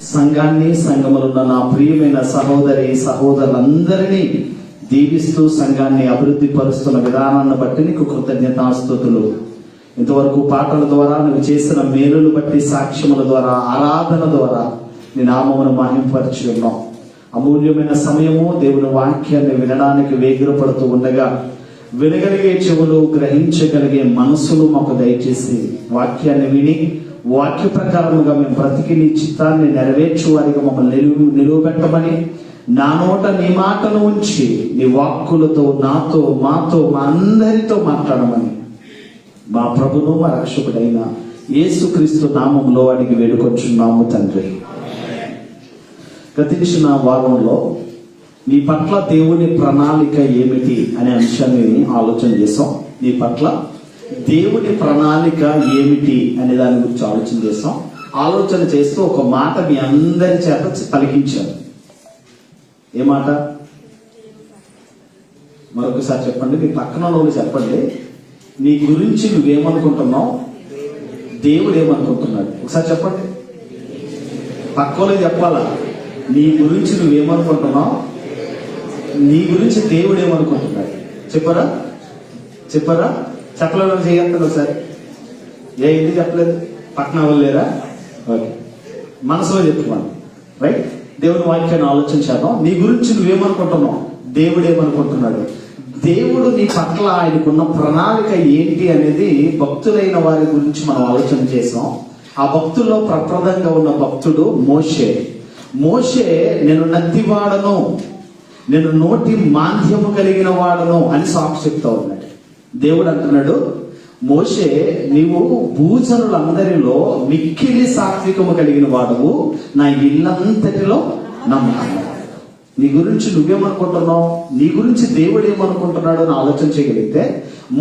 సంఘాన్ని, సంఘములున్న నా ప్రియమైన సహోదరి సహోదరులందరినీ దీవిస్తూ సంఘాన్ని అభివృద్ధి పరుస్తున్న విధానాన్ని బట్టి నీకు కృతజ్ఞతాస్తుతులు. ఇంతవరకు పాటల ద్వారా నువ్వు చేసిన మేలులు బట్టి, సాక్ష్యముల ద్వారా, ఆరాధన ద్వారా నీ నామమును మహింపరిచి ఉన్నాం. అమూల్యమైన సమయము దేవుని వాక్యాన్ని వినడానికి వేగిరపడుతూ ఉండగా వినగలిగే చెవులు, గ్రహించగలిగే మనసులు మాకు దయచేసి వాక్యాన్ని విని వాక్య ప్రకారముగా మేము బ్రతికి నీ చిత్తాన్ని నెరవేర్చు వారిగా మమ్మల్ని నిలువబెట్టమని, నా నోట నీ మాటను ఉంచి నీ వాక్కులతో నాతో, మాతో, మా అందరితో మాట్లాడమని మా ప్రభును మా రక్షకుడైన యేసుక్రీస్తు నామంలో అడిగి వేడుకొంచున్నాము తండ్రి. గతించిన వారంలో నీ పట్ల దేవుని ప్రణాళిక ఏమిటి అనే అంశాన్ని ఆలోచన చేసాం. నీ పట్ల దేవుని ప్రణాళిక ఏమిటి అనే దాని గురించి ఆలోచన చేసాం. ఆలోచన చేస్తూ ఒక మాట మీ అందరి చేత పలికించాను. ఏ మాట? మరొకసారి చెప్పండి. మీ పక్కన వాళ్ళు చెప్పండి. నీ గురించి నువ్వేమనుకుంటున్నావు, దేవుడు ఏమనుకుంటున్నాడు? ఒకసారి చెప్పండి. పక్కలో చెప్పాలా? నీ గురించి నువ్వేమనుకుంటున్నావు, నీ గురించి దేవుడు ఏమనుకుంటున్నాడు? చెప్పరా? చెప్పలేదు చేయగలుగుతాను ఒకసారి. ఎందుకు చెప్పలేదు? పక్కన అవ్వలేరా? ఓకే, మనసులో చెప్పుకోండి. రైట్? దేవుని వాక్యాన్ని ఆలోచించాను. నీ గురించి నువ్వేమనుకుంటున్నావు, దేవుడు ఏమనుకుంటున్నాడు? దేవుడు నీ పట్ల ఆయనకున్న ప్రణాళిక ఏంటి అనేది భక్తులైన వారి గురించి మనం ఆలోచన చేసాం. ఆ భక్తుల్లో ప్రప్రదంగా ఉన్న భక్తుడు మోషే. నేను నత్తివాడను, నేను నోటి మాంద్యము కలిగిన వాడను అని సాక్షి చెప్తా ఉన్నాడు. దేవుడు అంటున్నాడు, మోషే నీవు భూజనులందరిలో మిక్కిలి సాత్వికము కలిగిన వాడవు, నా ఇల్లంతటిలో నమ్మకం. నీ గురించి నువ్వేమనుకుంటున్నావు, నీ గురించి దేవుడు ఏమనుకుంటున్నాడు అని ఆలోచన చేయగలిగితే,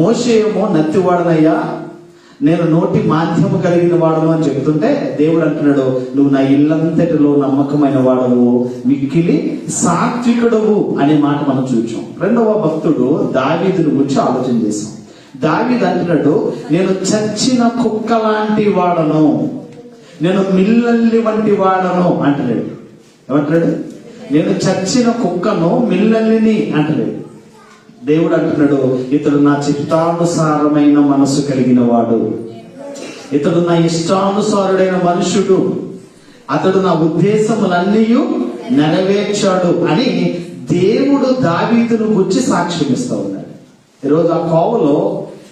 మోషే ఏమో నత్తివాడనయ్యా, నేను నోటి మాంద్యము కలిగిన వాడను అని చెప్తుంటే, దేవుడు అంటున్నాడు నువ్వు నా ఇల్లంతటిలో నమ్మకమైన వాడవు, మిక్కిలి సాత్వికుడవు అనే మాట మనం చూచాం. రెండవ భక్తుడు దావీదుని గురించి ఆలోచన చేసాం. దావీదు అంటున్నాడు, నేను చచ్చిన కుక్క లాంటి వాడను, నేను మిల్లల్లి వంటి వాడను అంటున్నాడు. ఏమంటున్నాడు? నేను చచ్చిన కుక్కను, మిల్లల్లిని అంటున్నాడు. దేవుడు అంటున్నాడు, ఇతడు నా చిత్తానుసారమైన మనసు కలిగిన వాడు, ఇతడు నా ఇష్టానుసారుడైన మనుషుడు, అతడు నా ఉద్దేశములన్నీ నెరవేర్చాడు అని దేవుడు దావీదును గురించి సాక్ష్యం ఇస్తా ఉన్నాడు. ఈరోజు ఆ కోవలో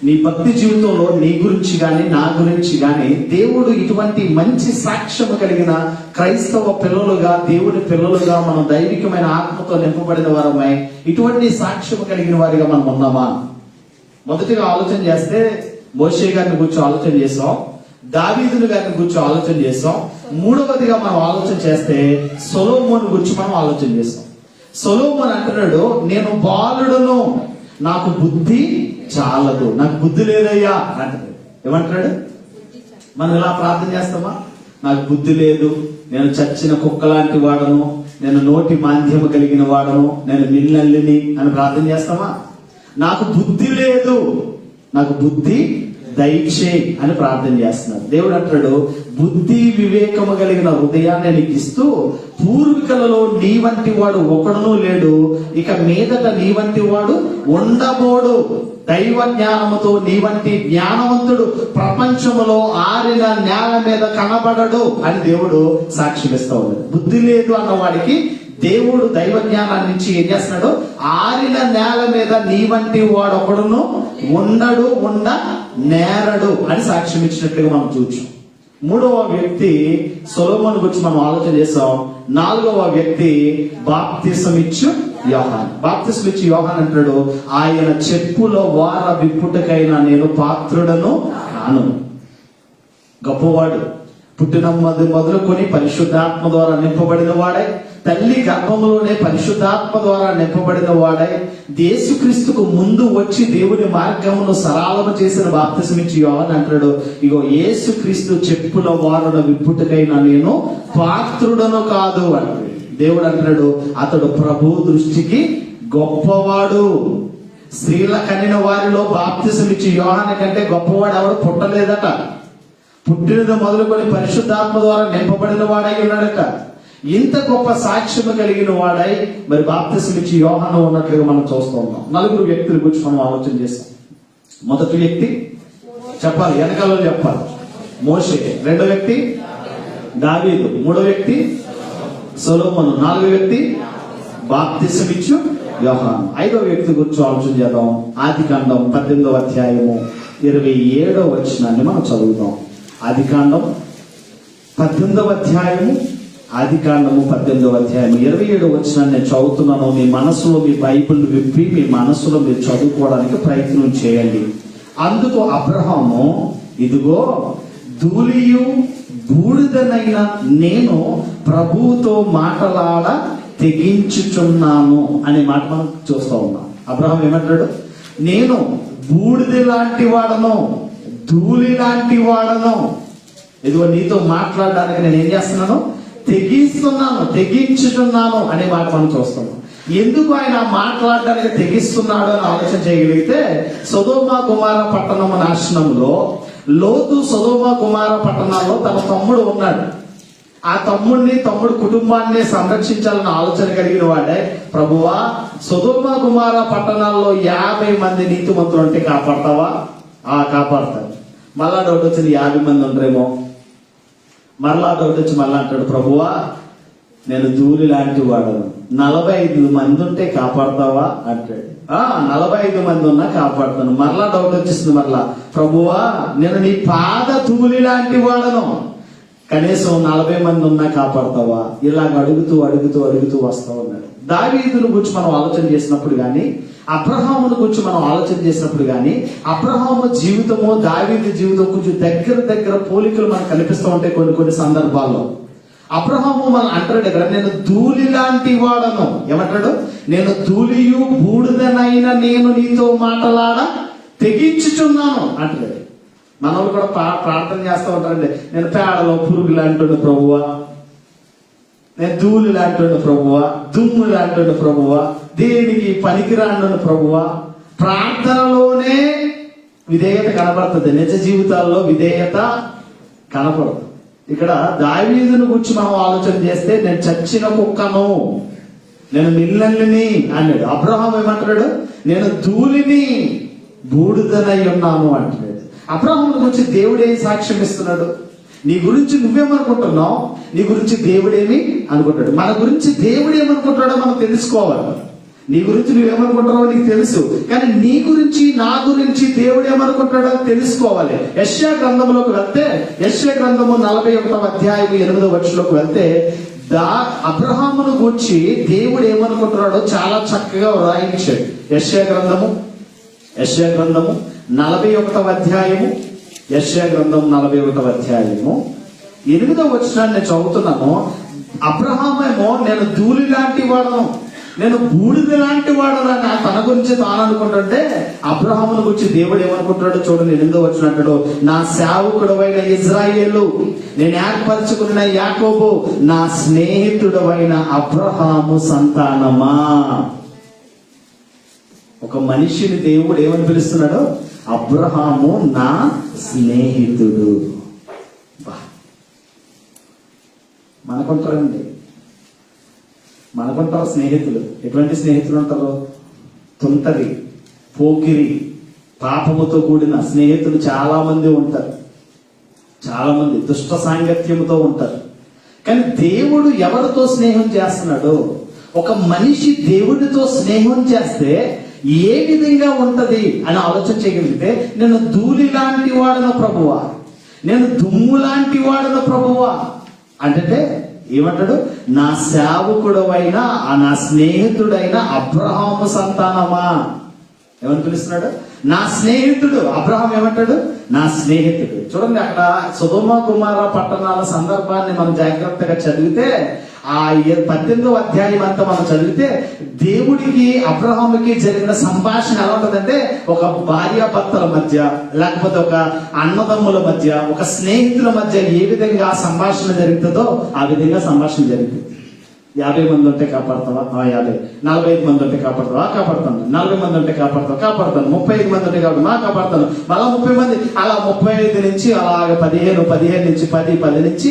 నీ భక్తి జీవితంలో నీ గురించి కానీ, నా గురించి కానీ దేవుడు ఇటువంటి మంచి సాక్ష్యం కలిగిన క్రైస్తవ పిల్లలుగా, దేవుని పిల్లలుగా, మనం దైవికమైన ఆత్మతో నింపబడిన వారమై ఇటువంటి సాక్ష్యం కలిగిన వారిగా మనం ఉన్నామా? మొదటిగా ఆలోచన చేస్తే మోషే గారిని గురించి ఆలోచన చేసాం, దావీదుని గారిని గురించి ఆలోచన చేసాం. మూడవదిగా మనం ఆలోచన చేస్తే సొలొమోను గురించి మనం ఆలోచన చేస్తాం. సొలొమోను అంటున్నాడు, నేను బాలుడును, నాకు బుద్ధి చాలదు, నాకు బుద్ధి లేదయ్యా అంటాడు. ఏమంటున్నాడు? మనం ఇలా ప్రార్థన చేస్తామా? నాకు బుద్ధి లేదు, నేను చచ్చిన కుక్క లాంటి వాడను, నేను నోటి మాంద్యము కలిగిన వాడను, నేను మిల్లల్లిని అని ప్రార్థన చేస్తామా? నాకు బుద్ధి లేదు, నాకు బుద్ధి దయచేయి అని ప్రార్థన చేస్తున్నారు. దేవుడు అంటాడు, బుద్ధి వివేకము కలిగిన హృదయాన్ని నీకు ఇస్తూ, పూర్వీకులలో నీ వంటి వాడు ఒకడునూ లేడు, ఇక మీదట నీ వంటి వాడు ఉండబోడు, దైవ జ్ఞానముతో నీ వంటి జ్ఞానవంతుడు ప్రపంచములో ఆరిన నేల మీద కనబడడు అని దేవుడు సాక్ష్యం ఇస్తా ఉన్నాడు. బుద్ధి లేదు అన్న వాడికి దేవుడు దైవ జ్ఞానాన్ని ఇచ్చి ఏం చేస్తున్నాడు? ఆరిన నేల మీద నీ వంటి వాడు ఒకడును ఉండడు, నేరడు అని సాక్ష్యం ఇచ్చినట్లుగా మనం చూచాం. మూడవ వ్యక్తి సొలొమోను గురించి మనం ఆలోచన చేసాం. నాలుగవ వ్యక్తి బాప్తిసం ఇచ్చు యోహాను. బాప్తిసం ఇచ్చి యోహాను అంటాడు, ఆయన చెప్పుల వార విప్పుటకైనా నేను పాత్రుడను కాను. గొప్పవాడు, పుట్టిన మొదలుకొని పరిశుద్ధాత్మ ద్వారా నింపబడిన వాడే, తల్లి గర్భంలోనే పరిశుద్ధాత్మ ద్వారా నింపబడిన వాడై యేసుక్రీస్తుకు ముందు వచ్చి దేవుని మార్గమును సరళము చేసిన బాప్తిసం ఇచ్చి యోహాను అంటాడు, ఇగో యేసుక్రీస్తు చెప్పుల వారున విప్పుటకైనా నేను పాత్రుడను కాదు అంటాడు. దేవుడు అంటాడు, అతడు ప్రభు దృష్టికి గొప్పవాడు. స్త్రీల కనిన వారిలో బాప్తిసం ఇచ్చి యోహాను కంటే గొప్పవాడు ఎవరు పుట్టలేదట. పుట్టినది మొదలుకొని పరిశుద్ధాత్మ ద్వారా నింపబడిన వాడై ఉన్నాడట. ఇంత గొప్ప సాక్ష్యము కలిగిన వాడై మరి బాప్తిసం ఇచ్చి యోహాను ఉన్నట్లుగా మనం చూస్తూ ఉన్నాం. నలుగురు వ్యక్తుల గురించి మనం ఆలోచన చేస్తాం. మొదటి వ్యక్తి చెప్పాలి, వెనకాల చెప్పాలి, మోషే. రెండో వ్యక్తి దావీదు. మూడో వ్యక్తి సొలొమోను. నాలుగో వ్యక్తి బాప్తిసం ఇచ్చు యోహాను. ఐదో వ్యక్తి గురించి ఆలోచన చేద్దాం. ఆదికాండం 18వ అధ్యాయము 27వ వచనాన్ని మనం చదువుతాం. ఆదికాండం 18వ అధ్యాయము 18వ అధ్యాయం 27వ వచనాన్ని నేను చదువుతున్నాను. మీ మనసులో మీ బైబిల్ విప్పి మీ మనసులో మీరు చదువుకోవడానికి ప్రయత్నం చేయండి. అందుకు అబ్రహాము, ఇదిగో ధూళియు బూడిదనైన నేను ప్రభువుతో మాటలాడ తెగించుచున్నాను అనే మాట మనం చూస్తూ ఉన్నాం. అబ్రహాం ఏమంటాడు? నేను బూడిద లాంటి వాడను, ధూళి లాంటి వాడను, ఇదిగో నీతో మాట్లాడడానికి నేను ఏం చేస్తున్నాను? తెగించుతున్నాను అనే మాట మనం చూస్తున్నాం. ఎందుకు ఆయన మాట్లాడడానికి తెగిస్తున్నాడు అని ఆలోచన చేయగలిగితే, సొదొమ గుమొర్రా పట్టణం నాశనంలో లోతు సొదొమ గుమొర్రా పట్టణాల్లో తన తమ్ముడు ఉన్నాడు. ఆ తమ్ముడు కుటుంబాన్ని సంరక్షించాలని ఆలోచన కలిగిన వాడే, ప్రభువా సొదొమ గుమొర్రా పట్టణాల్లో 50 మంది నీతిమంతులు అంటే కాపాడతావా? కాపాడతాను. మళ్ళా డౌట్ వచ్చింది, 50 మంది ఉండరేమో. మరలా డౌట్ వచ్చి మళ్ళా అంటాడు, ప్రభువా నేను ధూళి లాంటి వాడను, 45 మంది ఉంటే కాపాడతావా అంటాడు. 45 మంది ఉన్నా కాపాడుతాను. మరలా డౌట్ వచ్చేసింది, మరలా ప్రభువా నేను నీ పాద ధూళి లాంటి వాడను, కనీసం 40 మంది ఉన్నా కాపాడతావా? ఇలాగ అడుగుతూ వస్తా ఉన్నాడు. దావీదును గురించి మనం ఆలోచన చేసినప్పుడు కానీ, అబ్రహామును గురించి మనం ఆలోచన చేసినప్పుడు కానీ, అబ్రహాము జీవితము దావీదు జీవితం కొంచెం దగ్గర పోలికలు మనకు కనిపిస్తూ ఉంటాయి కొన్ని సందర్భాల్లో. అబ్రహాము మనం అంటాడు ఇక్కడ, నేను ధూళి లాంటి వాడను. ఏమంటాడు? నేను ధూళియు బూడిదనైన నేను నీతో మాటలాడ తెగించుచున్నాను అంటాడు. మన వాళ్ళు కూడా ప్రార్థన చేస్తూ ఉంటారండి, నేను పేడలో పురుగు లాంటి ప్రభువా, నేను ధూళి లాంటి ప్రభువా, దుమ్ము లాంటి ప్రభువా, దేనికి పనికిరాండు ప్రభువా. ప్రార్థనలోనే విధేయత కనపడుతుంది, నిజ జీవితాల్లో విధేయత కనపడదు. ఇక్కడ దావీదును గురించి మనం ఆలోచన చేస్తే, నేను చచ్చిన కుక్కను, నేను నిల్లల్ని అన్నాడు. అబ్రహాం ఏమంటాడు? నేను ధూళిని బూడిదనై ఉన్నాను అంటాడు. అబ్రహాం గురించి దేవుడు ఏం సాక్ష్యం ఇస్తున్నాడు? నీ గురించి నువ్వేమనుకుంటున్నావు, నీ గురించి దేవుడేమి అనుకుంటాడు. మన గురించి దేవుడు ఏమనుకుంటాడో మనం తెలుసుకోవాలి. నీ గురించి నువ్వేమనుకుంటున్నావో నీకు తెలుసు, కానీ నీ గురించి నా గురించి దేవుడు ఏమనుకుంటాడో తెలుసుకోవాలి. యెషయా గ్రంథంలోకి వెళ్తే, యెషయా గ్రంథము 41వ అధ్యాయం 8వ వచనంలోకి వెళ్తే, అబ్రహామును గురించి దేవుడు ఏమనుకుంటున్నాడో చాలా చక్కగా వ్రాయించాడు. యెషయా గ్రంథము 41వ అధ్యాయము, యెషయా గ్రంథం 41వ అధ్యాయము 8వ వచనాన్ని నేను చదువుతున్నాను. అబ్రహామేమో నేను ధూళి లాంటి వాడను, నేను బూడిద లాంటి వాడను అని తన గురించి తాను అనుకుంటుంటే, అబ్రహామును గురించి దేవుడు ఏమనుకుంటాడో చూడండి. 8వ వచనం అంటాడు, నా సేవకుడవైన ఇజ్రాయేలు, నేను ఏర్పరచుకున్న యాకోబు, నా స్నేహితుడవైన అబ్రహాము సంతానమా. ఒక మనిషిని దేవుడు ఏమని పిలుస్తున్నాడు? అబ్రహాము నా స్నేహితుడు. మనకుంటారు స్నేహితులు. ఎటువంటి స్నేహితులు ఉంటారు? తుంటరి, పోకిరి, పాపముతో కూడిన స్నేహితులు చాలా మంది ఉంటారు. చాలా మంది దుష్ట సాంగత్యముతో ఉంటారు. కానీ దేవుడు ఎవరితో స్నేహం చేస్తున్నాడు? ఒక మనిషి దేవుడితో స్నేహం చేస్తే ఏ విధంగా ఉంటది అని ఆలోచన చేయగలిగితే, నేను ధూళి లాంటి వాడను ప్రభువా, నేను దుమ్ము లాంటి వాడను ప్రభువా అంటే ఏమంటాడు? నా సేవకుడవైన నా స్నేహితుడైన అబ్రహాము సంతానమా. ఏమని పిలుస్తున్నాడు? నా స్నేహితుడు. అబ్రహాం ఏమంటాడు? నా స్నేహితుడు. చూడండి, అక్కడ సొదొమ గుమొర్రా పట్టణాల సందర్భాన్ని మనం జాగ్రత్తగా చదివితే, ఆ 18వ అధ్యాయం అంతా మనం చదివితే, దేవుడికి అబ్రహాముకి జరిగిన సంభాషణ ఎలా ఉంటుందంటే, ఒక భార్యాభర్తల మధ్య, లేకపోతే ఒక అన్నదమ్ముల మధ్య, ఒక స్నేహితుల మధ్య ఏ విధంగా సంభాషణ జరుగుతుందో ఆ విధంగా సంభాషణ జరుగుతుంది. 50 మంది ఉంటే కాపాడతావా? 50. 45 మంది ఉంటే కాపాడతావా? కాపాడతాను. 40 మంది ఉంటే కాపాడతావా? కాపాడతాను. 35 మంది ఉంటే కాబట్టి కాపాడతాను. మళ్ళా 30 మంది, అలా 35 నుంచి అలాగ 15, 15 నుంచి 10, 10 నుంచి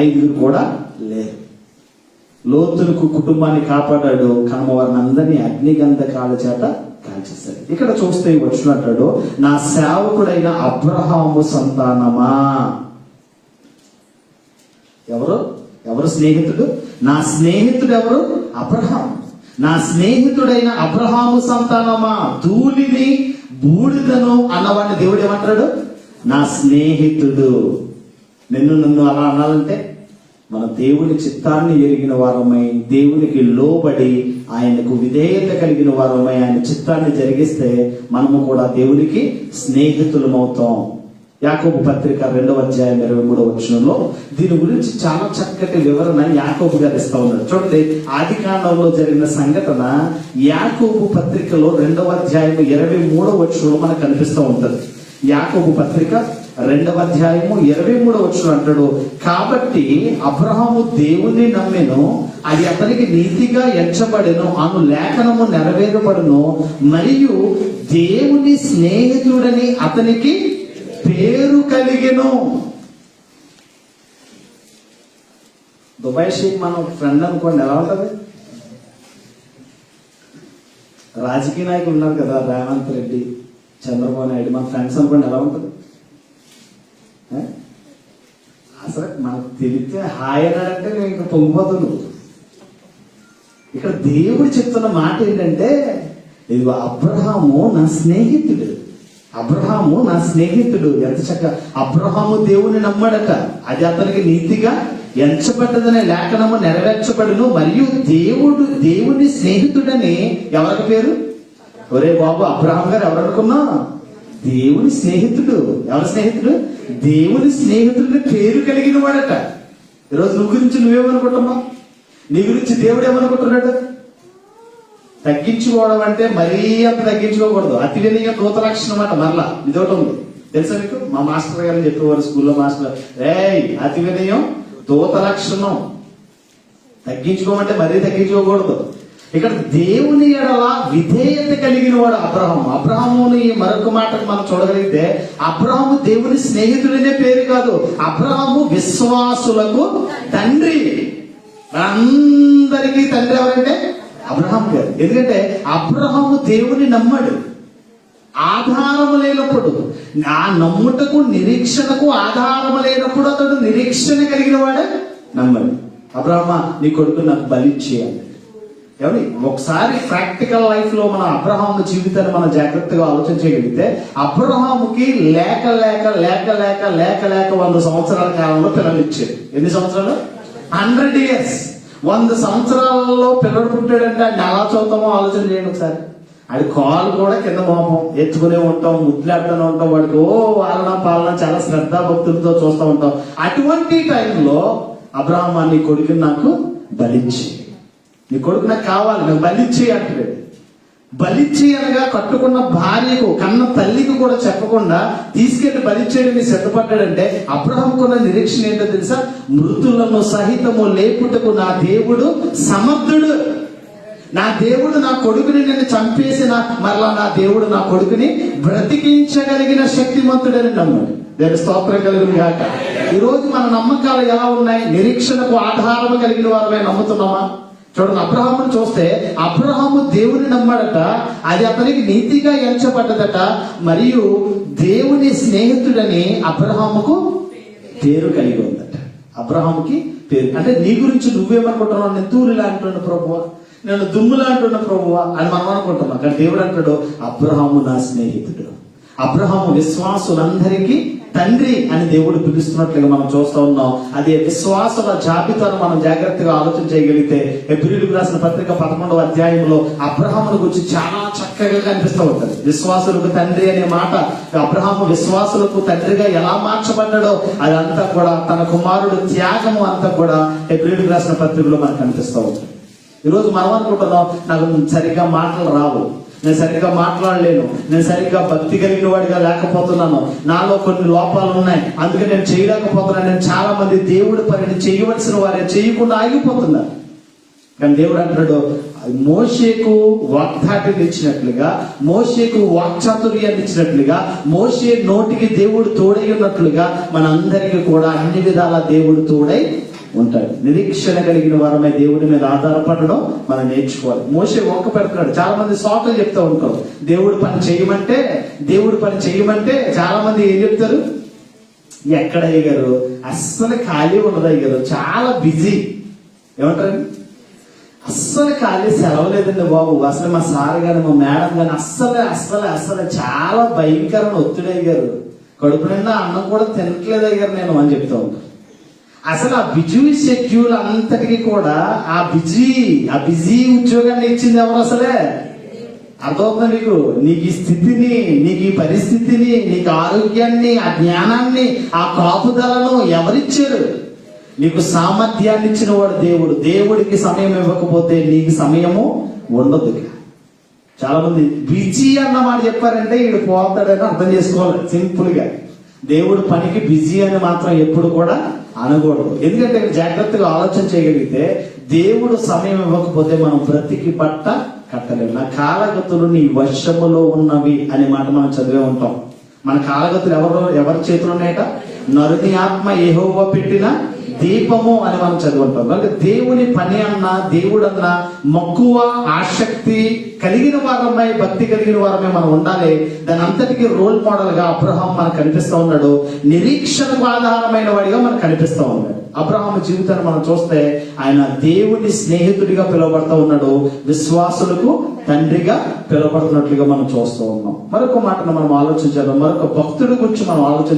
5 కూడా లేరు. లోతులకు కుటుంబాన్ని కాపాడాడు, కానీ వారిని అందరినీ అగ్నిగంధకాల చేత కాల్చేశాడు. ఇక్కడ చూస్తే వచ్చినట్టాడు, నా సేవకుడైన అబ్రహాము సంతానమా. ఎవరు స్నేహితుడు? నా స్నేహితుడు ఎవరు? అబ్రహాం. నా స్నేహితుడైన అబ్రహాము సంతానమా, ధూళిని బూడిదను అన్నవాడిని దేవుడు ఏమంటాడు? నా స్నేహితుడు. నన్ను అలా అనాలంటే మన దేవుని చిత్తాన్ని ఎరిగిన వారమై, దేవునికి లోబడి ఆయనకు విధేయత కలిగిన వారమై ఆయన చిత్తాన్ని జరిగిస్తే మనము కూడా దేవునికి స్నేహితులమవుతాం. యాకోబు పత్రిక 2వ అధ్యాయం 23వ వచనంలో దీని గురించి చాలా చక్కటి వివరణ యాకోబు గారు ఇస్తా ఉన్నారు. చూడండి, ఆది కాండంలో జరిగిన సంఘటన యాకోబు పత్రికలో 2వ అధ్యాయం 23వ వచనంలో మనకు కనిపిస్తూ ఉంటుంది. యాకోబు పత్రిక 2వ అధ్యాయము 23వ వచనం అంటాడు, కాబట్టి అబ్రహాము దేవుని నమ్మెను, అది అతనికి నీతిగా ఎంచబడెను అను లేఖనము నెరవేరబడును, మరియు దేవుని స్నేహితుడని అతనికి పేరు కలిగెను. దుబాయ్ షేక్ మనం ఫ్రెండ్ అనుకోండి, ఎలా ఉంటది? రాజకీయ నాయకులు ఉన్నారు కదా, రేవంత్ రెడ్డి, చంద్రబాబు నాయుడు, మన ఫ్రెండ్స్ అనుకోండి, ఎలా ఉంటుంది? అసలు మనకు తెలిస్తే హాయ్ అన్నాడంటే నేను ఇంకా పొంగిపోతాను. ఇక్కడ దేవుడు చెప్తున్న మాట ఏంటంటే, ఇదిగో అబ్రహాము నా స్నేహితుడు, అబ్రహాము నా స్నేహితుడు. ఎంత చక్కగా అబ్రహాము దేవుని నమ్మాడట, అది అతనికి నీతిగా ఎంచబడ్డదనే లేఖనము నెరవేర్చబడును, మరియు దేవుని స్నేహితుడని ఎవరికి పేరు? ఒరే బాబు, అబ్రహాం గారు ఎవరు అనుకున్నా? దేవుని స్నేహితుడు. ఎవరి స్నేహితుడు? దేవుని స్నేహితుడిని పేరు కలిగిన వాడట. ఈరోజు నువ్వు గురించి నువ్వేమనుకుంటున్నావు? నీ గురించి దేవుడు ఏమనుకుంటున్నాడు? తగ్గించుకోవడం అంటే మరీ అంత తగ్గించుకోకూడదు. అతి వినయం దూత లక్షణం అన్నమాట. మరలా ఇదొకటి ఉంది తెలుసా మీకు? మా మాస్టర్ గారు చెప్పేవారు స్కూల్లో, మాస్టర్, అతి వినయం దూత లక్షణం. తగ్గించుకోమంటే మరీ తగ్గించుకోకూడదు. ఇక్కడ దేవుని ఎడల విధేయత కలిగిన వాడు అబ్రహాము. అబ్రహాముని మరొక మాటకు మనం చూడగలిగితే, అబ్రహాము దేవుని స్నేహితుడనే పేరు కాదు, అబ్రహాము విశ్వాసులకు తండ్రి. అందరికీ తండ్రి ఎవరంటే అబ్రహాం గారు. ఎందుకంటే అబ్రహాము దేవుని నమ్మాడు. ఆధారము లేనప్పుడు, ఆ నమ్ముటకు నిరీక్షణకు ఆధారము లేనప్పుడు అతడు నిరీక్షణ కలిగిన వాడే నమ్మాడు. అబ్రహామా, నీ కొడుకు నాకు బలిచ్చేయాలి. ఏమండి, ఒకసారి ప్రాక్టికల్ లైఫ్ లో మన అబ్రహాము జీవితాన్ని మనం జాగ్రత్తగా ఆలోచన చేయగలిగితే, అబ్రహాముకి లేక 100 సంవత్సరాల కాలంలో పిల్లలు ఇచ్చారు. ఎన్ని సంవత్సరాలు? 100 years. 100 సంవత్సరాలలో పిల్లడు పుట్టాడంటే ఆయన ఎలా చూద్దామో ఆలోచన చేయండి ఒకసారి. అది కాలు కూడా కింద మోపం ఎత్తుకునే ఉంటాం, ముద్దులాడుతూనే ఉంటాం, వాడికి వాలన పాలన చాలా శ్రద్ధ భక్తులతో చూస్తూ ఉంటాం. అటువంటి టైంలో అబ్రహాము, నీ కొడుకుని నాకు బలిచ్చి, నీ కొడుకు నాకు కావాలి, నాకు బలిచ్చి అంటాడు. బలిచ్చి అనగా కట్టుకున్న భార్యకు, కన్న తల్లికి కూడా చెప్పకుండా తీసుకెళ్లి బలిచ్చేయడానికి సిద్ధపడ్డాడంటే అబ్రహాముకున్న నిరీక్షణ ఏంటో తెలుసా? మృతులను సహితము లేపుటకు నా దేవుడు సమర్థుడు. నా దేవుడు నా కొడుకుని నిన్ను చంపేసిన మరలా నా దేవుడు నా కొడుకుని బ్రతికించగలిగిన శక్తిమంతుడని నమ్మాడు. దేని స్తోత్రం కలిగిన గాక. ఈరోజు మన నమ్మకాలు ఎలా ఉన్నాయి? నిరీక్షణకు ఆధారం కలిగిన వారమే నమ్ముతున్నామా? చూడండి, అబ్రహామును చూస్తే అబ్రహాము దేవుని నమ్మాడట, అది అతనికి నీతిగా ఎంచబడ్డదట, మరియు దేవుని స్నేహితుడని అబ్రహాముకు పేరు కలిగి ఉందట. అబ్రహాముకి పేరు అంటే, నీ గురించి నువ్వేమనుకుంటున్నావు? నేను తూరిలా అంటున్నా ప్రభువా, నేను దుమ్ములా అంటున్నా ప్రభువా అని మనం అనుకుంటున్నాం. కానీ దేవుడు అంటాడు, అబ్రహాము నా స్నేహితుడు, అబ్రహాము విశ్వాసులందరికీ తండ్రి అని దేవుడు పిలుస్తున్నట్లుగా మనం చూస్తూ ఉన్నాం. అదే విశ్వాసుల జాబితాను మనం జాగ్రత్తగా ఆలోచన చేయగలిగితే, హెబ్రీయులకు రాసిన పత్రిక 11వ అధ్యాయంలో అబ్రహామును గురించి చాలా చక్కగా కనిపిస్తూ ఉంటుంది. విశ్వాసులకు తండ్రి అనే మాట, అబ్రహాము విశ్వాసులకు తండ్రిగా ఎలా మార్చబడ్డాడో అదంతా కూడా తన కుమారుడు త్యాగము అంతా కూడా హెబ్రీయులకు రాసిన పత్రికలో మనకు కనిపిస్తూ ఉంటుంది. ఈరోజు మనం అనుకుంటున్నాం, నాకు సరిగ్గా మాటలు రావు, నేను సరిగ్గా మాట్లాడలేను, నేను సరిగ్గా భక్తి కలిగిన వాడిగా లేకపోతున్నాను, నాలో కొన్ని లోపాలు ఉన్నాయి, అందుకే నేను చేయలేకపోతున్నాను. నేను చాలా మంది దేవుడి పనిని చేయవలసిన వారే చేయకుండా ఆగిపోతున్నారు. కానీ దేవుడు అంటాడు, మోషేకు వాగ్దాటిని ఇచ్చినట్లుగా, మోషేకు వాక్చాతుర్యాన్ని ఇచ్చినట్లుగా, మోషే నోటికి దేవుడు తోడై ఉన్నట్లుగా మనందరికీ కూడా అన్ని విధాల దేవుడు తోడై ఉంటాడు. నిరీక్షణ కలిగిన వారమే దేవుడి మీద ఆధారపడడం మనం నేర్చుకోవాలి. మోషే ఒక్క పెడుతున్నాడు. చాలా మంది సాకులు చెప్తూ ఉంటారు, దేవుడు పని చేయమంటే చాలా మంది ఏం చెప్తారు, ఎక్కడ అయ్యారు అస్సలు ఖాళీ ఉండదు, అయ్యారు చాలా బిజీ. ఏమంటారండి, అస్సలు ఖాళీ సెలవు లేదండి బాబు, అసలు మా సార్ గాని మా మేడం గాని అస్సలు చాలా భయంకరమైన ఒత్తిడి అయ్యారు, కడుపు నిండా అన్నం కూడా తినట్లేదు అయ్యారు నేను అని చెప్తా ఉంటాను. అసలు ఆ బిజీ షెడ్యూల్ అంతటికి కూడా ఆ బిజీ ఉద్యోగాన్ని ఇచ్చింది ఎవరు అసలే? అర్థమవుతుందా మీకు? నీకు ఈ స్థితిని, నీకు ఈ పరిస్థితిని, నీకు ఆరోగ్యాన్ని, ఆ జ్ఞానాన్ని, ఆ కాపుదలను ఎవరిచ్చారు? నీకు సామర్థ్యాన్ని ఇచ్చిన వాడు దేవుడు. దేవుడికి సమయం ఇవ్వకపోతే నీకు సమయము ఉండదు. చాలా మంది బిజీ అన్న మాట చెప్పారంటే వీడు పోతాడని అర్థం చేసుకోవాలి. సింపుల్ గా దేవుడు పనికి బిజీ అని మాత్రం ఎప్పుడు కూడా అనకూడదు. ఎందుకంటే జాగ్రత్తగా ఆలోచన చేయగలిగితే దేవుడు సమయం ఇవ్వకపోతే మనం బ్రతికి పట్ట కట్టలేము. నా కాలగతులు నీ వశములో ఉన్నవి అనే మాట మనం చదివే ఉంటాం. మన కాలగతులు ఎవరి చేతులు ఉన్నాయట? నరుని ఆత్మ యెహోవా పెట్టిన దీపము అని మనం చదువుంటాం. కనుక దేవుని పని అన్నా, దేవుడు అన్నా మక్కువ, ఆసక్తి కలిగిన వారమై, భక్తి కలిగిన వారమే మనం ఉండాలి. దాని అంతటికి రోల్ మోడల్ గా అబ్రహాం మనకు కనిపిస్తూ ఉన్నాడు. నిరీక్షణకు ఆధారమైన వాడిగా మనకు కనిపిస్తూ ఉన్నాడు. అబ్రహాం జీవితాన్ని మనం చూస్తే ఆయన దేవుని స్నేహితుడిగా పిలువబడతా ఉన్నాడు, విశ్వాసులకు తండ్రిగా పిలువబడుతున్నట్లుగా మనం చూస్తూ ఉన్నాం. మరొక మాటను మనం ఆలోచించేద్దాం, మరొక భక్తుడి గురించి మనం ఆలోచన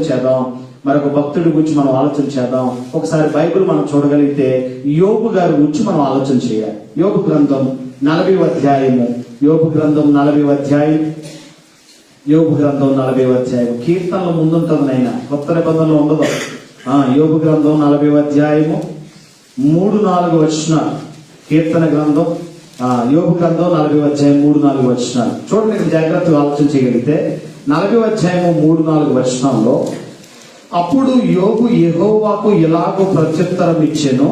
చేద్దాం. ఒకసారి బైబిల్ మనం చూడగలిగితే యోబు గారి గురించి మనం ఆలోచన చేయాలి. యోబు గ్రంథం 40వ అధ్యాయము, యోబు గ్రంథం 40వ అధ్యాయం. కీర్తనలు ముందుంటుంది నాయన, కొత్త నిబంధనలు ఉండదు. యోబు గ్రంథం 40వ అధ్యాయము 3-4 వచనాలు. కీర్తన గ్రంథం యోబు గ్రంథం 40వ అధ్యాయం 3-4 వచనాలు చూడండి. జాగ్రత్తగా ఆలోచన చేయగలిగితే 40వ అధ్యాయము 3-4 వచనాల్లో, అప్పుడు యోబు యెహోవాకు ఇలాగూ ప్రత్యుత్తరం ఇచ్చెను,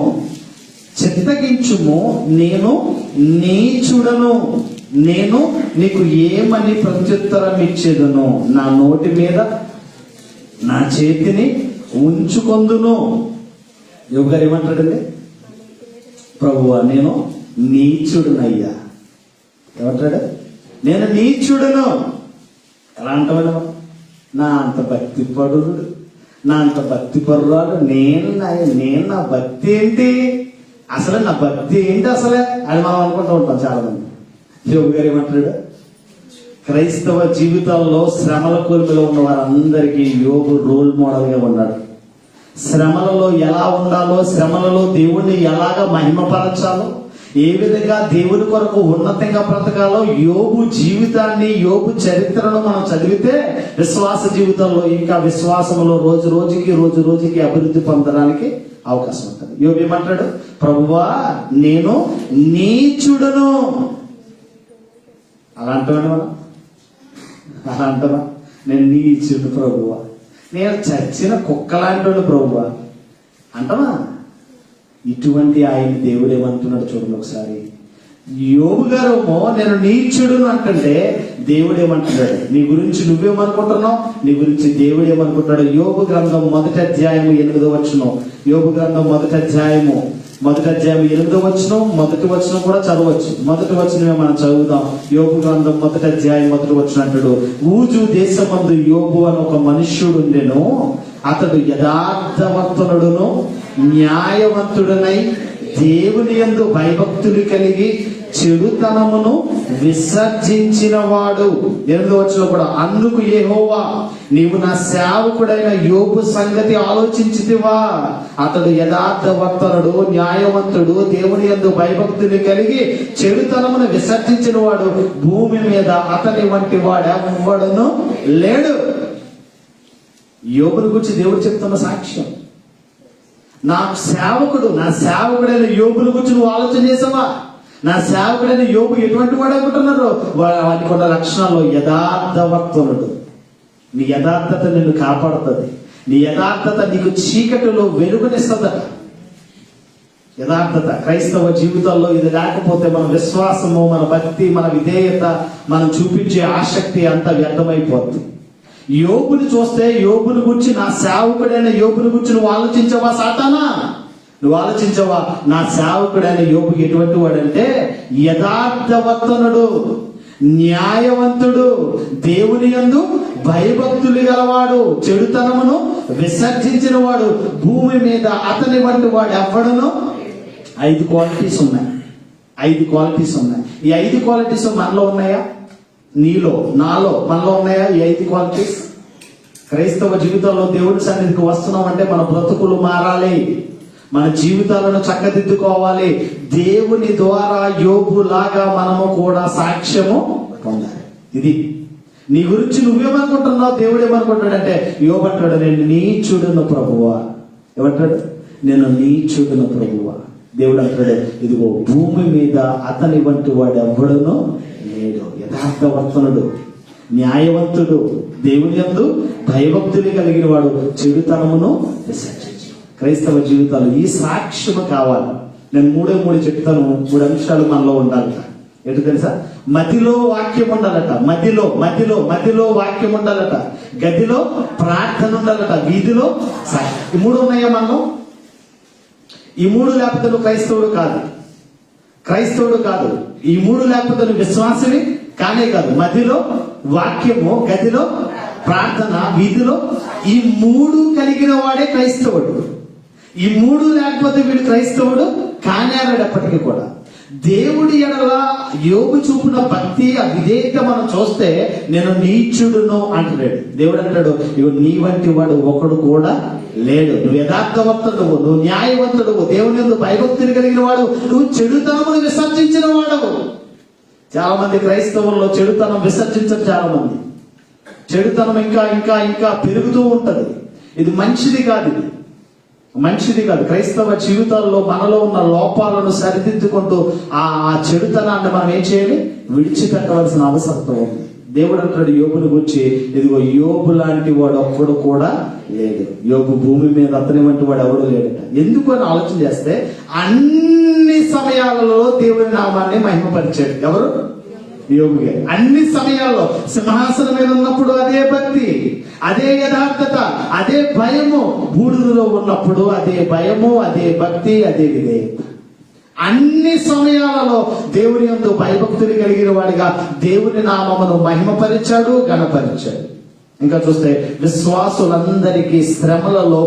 చిత్తగించుము, నేను నీచుడను, నేను నీకు ఏమని ప్రత్యుత్తరం ఇచ్చేదను? నా నోటి మీద నా చేతిని ఉంచుకొందును. యోబు గారు ఏమంటాడండి? ప్రభువా నేను నీచుడునయ్యా. ఏమంటాడు? నేను నీచుడను. ఎలా అంటాడు? నా అంత భక్తి పరుడు, నా అంత భక్తి పరురాడు నేను నా భక్తి ఏంటి అసలు, నా భక్తి ఏంటి అసలే అని మనం అనుకుంటూ ఉంటాం చాలా మంది. యోబు గారు ఏమంటాడు? క్రైస్తవ జీవితాల్లో శ్రమల కొలిమిలో ఉన్న వారందరికీ యోబు రోల్ మోడల్ గా ఉన్నాడు. శ్రమలలో ఎలా ఉండాలో, శ్రమలలో దేవుణ్ణి ఎలాగా మహిమపరచాలో, ఏ విధంగా దేవుని కొరకు ఉన్నతంగా బ్రతకాలో యోబు జీవితాన్ని, యోబు చరిత్రను మనం చదివితే విశ్వాస జీవితంలో ఇంకా విశ్వాసంలో రోజు రోజుకి అభివృద్ధి పొందడానికి అవకాశం ఉంటుంది. యోబు ఏమంటాడు? ప్రభువా నేను నీచుడను. అలా అంటావా? నేను నీచుడు ప్రభువా, నేను చచ్చిన కుక్కలాంటి ప్రభువా అంటావా? ఇటువంటి ఆయన దేవుడు ఏమంటున్నాడు చూడండి ఒకసారి. యోబు గారేమో నేను నీచుడు అంటుంటే దేవుడు ఏమంటున్నాడు? నీ గురించి నువ్వేమనుకుంటున్నావు, నీ గురించి దేవుడు ఏమనుకుంటున్నాడు? యోబు గ్రంథం 1వ అధ్యాయము 8వ వచనం. యోబు గ్రంథం 1వ అధ్యాయము 8వ వచనం, మొదటి వచనం కూడా చదవచ్చు. మొదటి వచనమే మనం చదువుదాం. యోబు గ్రంథం 1వ అధ్యాయం 1వ వచనం అంటాడు, ఊజు దేశమందు యోబు అని ఒక మనుష్యుడు ఉండెను, అతడు యథార్థవంతుడును న్యాయవంతుడనై దేవుని యందు భయభక్తులు కలిగి చెడుతనమును విసర్జించిన వాడు. 8వ వచనం కూడా, అందుకు యెహోవా నీవు నా సేవకుడైన యోబు సంగతి ఆలోచించితివా? అతడు యథార్థవంతుడు, న్యాయవంతుడు, దేవుని యందు భయభక్తులు కలిగి చెడుతనమును విసర్జించిన వాడు, భూమి మీద అతని వంటి వాడెవ్వడును లేడు. యోబుని గురించి దేవుడు చెప్తున్న సాక్ష్యం. నా సేవకుడైన యోబుని గురించి నువ్వు ఆలోచన చేసావా? నా సేవకుడైన యోబు ఎటువంటి వాడు అనుకుంటున్నారు? వాటికి ఉన్న లక్షణాల్లో యథార్థవంతుడు. నీ యథార్థత నిన్ను కాపాడుతుంది. నీ యథార్థత నీకు చీకటిలో వెలుగునిస్తుందట. యథార్థత క్రైస్తవ జీవితాల్లో ఇది లేకపోతే మన విశ్వాసము, మన భక్తి, మన విధేయత, మనం చూపించే ఆసక్తి అంతా వ్యర్థమైపోతుంది. యోబుని చూస్తే యోబుని గురించి, నా సేవకుడైన యోబుని గురించి నువ్వు ఆలోచించవా సాతానా? నువ్వు ఆలోచించవా? నా సేవకుడైన యోబు ఎటువంటి వాడంటే యథార్థవర్తనుడు, న్యాయవంతుడు, దేవుని యందు భయభక్తులు గలవాడు, చెడుతనమును విసర్జించిన వాడు, భూమి మీద అతని వంటి వాడు ఎవ్వడును. 5 క్వాలిటీస్ ఉన్నాయి. 5 క్వాలిటీస్ ఉన్నాయి. ఈ 5 క్వాలిటీస్ మనలో ఉన్నాయా? నీలో, నాలో, మనలో ఉన్నాయా ఈ 5 క్వాలిటీస్? క్రైస్తవ జీవితంలో దేవుడి సన్నిధికి వస్తున్నాం అంటే మన బ్రతుకులు మారాలి, మన జీవితాలను చక్కదిద్దుకోవాలి. దేవుని ద్వారా యోబు లాగా మనము కూడా సాక్ష్యము పొందాలి. ఇది నీ గురించి నువ్వేమనుకుంటున్నావు, దేవుడు ఏమనుకుంటాడంటే, యోబు అంటాడు, నేను నీచుడును ప్రభువా. ఏమంటాడు? నేను నీచుడును ప్రభువా. దేవుడు అంటాడు, ఇదిగో భూమి మీద అతని వంటి వాడు ఎవ్వడునో లేడు. యథార్థవర్తనుడు, న్యాయవంతుడు, దేవుని యందు భయభక్తులు కలిగిన వాడు, చెడుతనమును విసర్జించు. క్రైస్తవ జీవితాలు ఈ సాక్ష్యము కావాలి. నేను 3 చెప్తాను. 3 అంశాలు మనలో ఉండాలట. ఏంటో తెలుసా? మధ్యలో వాక్యం ఉండాలట. మధ్యలో వాక్యం ఉండాలట. గదిలో ప్రార్థన ఉండాలట. వీధిలో సాక్ష్యం. ఈ 3 ఉన్నాయా మనలో? ఈ 3 లేకపోతే నువ్వు క్రైస్తవుడు కాదు. ఈ 3 లేకపోతే నువ్వు విశ్వాసవి కానే కాదు. మధ్యలో వాక్యము, గదిలో ప్రార్థన, వీధిలో, ఈ 3 కలిగిన వాడే క్రైస్తవుడు. ఈ 3 లేకపోతే వీడు క్రైస్తవుడు కానేరాడు ఎప్పటికీ కూడా. దేవుడి ఎడల యోబు చూపిన భక్తి, ఆ విధేయత మనం చూస్తే, నేను నీచుడును అంటున్నాడు. దేవుడు అంటాడు, ఇవి నీ వంటి వాడు ఒకడు కూడా లేడు. నువ్వు యథార్థవంతుడువు, నువ్వు న్యాయవంతుడువు, దేవుని యందు భయభక్తులు కలిగిన వాడు, నువ్వు చెడుతనమును విసర్జించిన వాడవు. చాలా మంది క్రైస్తవుల్లో చెడుతనం విసర్జించరు. చాలా మంది చెడుతనం ఇంకా ఇంకా ఇంకా పెరుగుతూ ఉంటది. ఇది మంచిది కాదు. క్రైస్తవ జీవితాల్లో మనలో ఉన్న లోపాలను సరిదిద్దుకుంటూ ఆ చెడుతనాన్ని మనం ఏం చేయాలి? విడిచిపెట్టవలసిన అవసరం ఉంది. దేవుడు అంటాడు యోబుని గురించి, ఇదిగో యోబు లాంటి వాడు ఒక్కడు కూడా లేడు. యోబు భూమి మీద అతని వంటి వాడు ఎవడు లేడట. ఎందుకు అని ఆలోచన చేస్తే, అన్ని సమయాలలో దేవుని నామాన్ని మహిమపరిచాడు. ఎవరు? యోబు గారు. అన్ని సమయాల్లో సింహాసనం మీద ఉన్నప్పుడు అదే భక్తి, అదే యథార్థత, అదే భయము. బూడిదలో ఉన్నప్పుడు అదే భయము, అదే భక్తి, అదే విధేయత. అన్ని సమయాలలో దేవుని యందు భయభక్తులు కలిగిన వాడిగా దేవుని నామమును మహిమపరిచాడు, గణపరిచాడు. ఇంకా చూస్తే విశ్వాసులందరికీ శ్రమలలో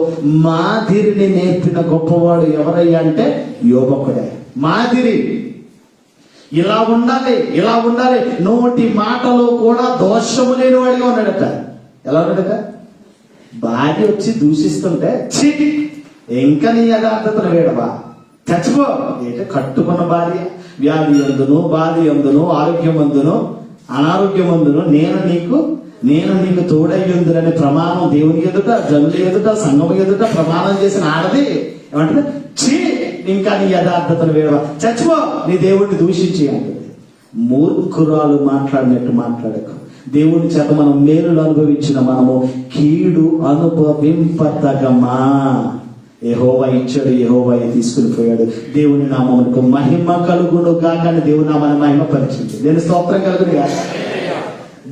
మాదిరిని నేర్పిన గొప్పవాడు ఎవరయ్యా అంటే యోబొక్కడే. మాదిరి ఇలా ఉండాలి, నోటి మాటలో కూడా దోషము లేని వాడిగా ఉన్నాడట. ఎలా ఉన్నాడట? భార్య వచ్చి దూషిస్తుంటే, ఇంకా నీ యథార్థతను వేడవా, చచ్చిపో. ఏంటంటే కట్టుకున్న భార్య వ్యాధి అందును, బాధి అందును, ఆరోగ్యం అందును, అనారోగ్యం అందును నేను నీకు తోడయ్యుందునని ప్రమాణం దేవుని ఎదుట, జనుల ఎదుట, సంఘం ఎదుట ప్రమాణం చేసిన ఆడది ఏమంటే, ఇంకా నీ యథార్థతను వేడవా, చచ్చిపో, నీ దేవుడిని దూషించి అంటుంది. మూర్ఖురాలు మాట్లాడినట్టు మాట్లాడకు. దేవుని చేత మనం మేలులు అనుభవించిన మనము కీడు అనుభవింపదగమా? యెహోవా ఇచ్చాడు, యెహోవా తీసుకుని పోయాడు. దేవుని నామమునకు మహిమ కలుగును గాక. దేవుని నామాన్ని మహిమపరిచింది. నేను స్తోత్రం కలుగును గాక.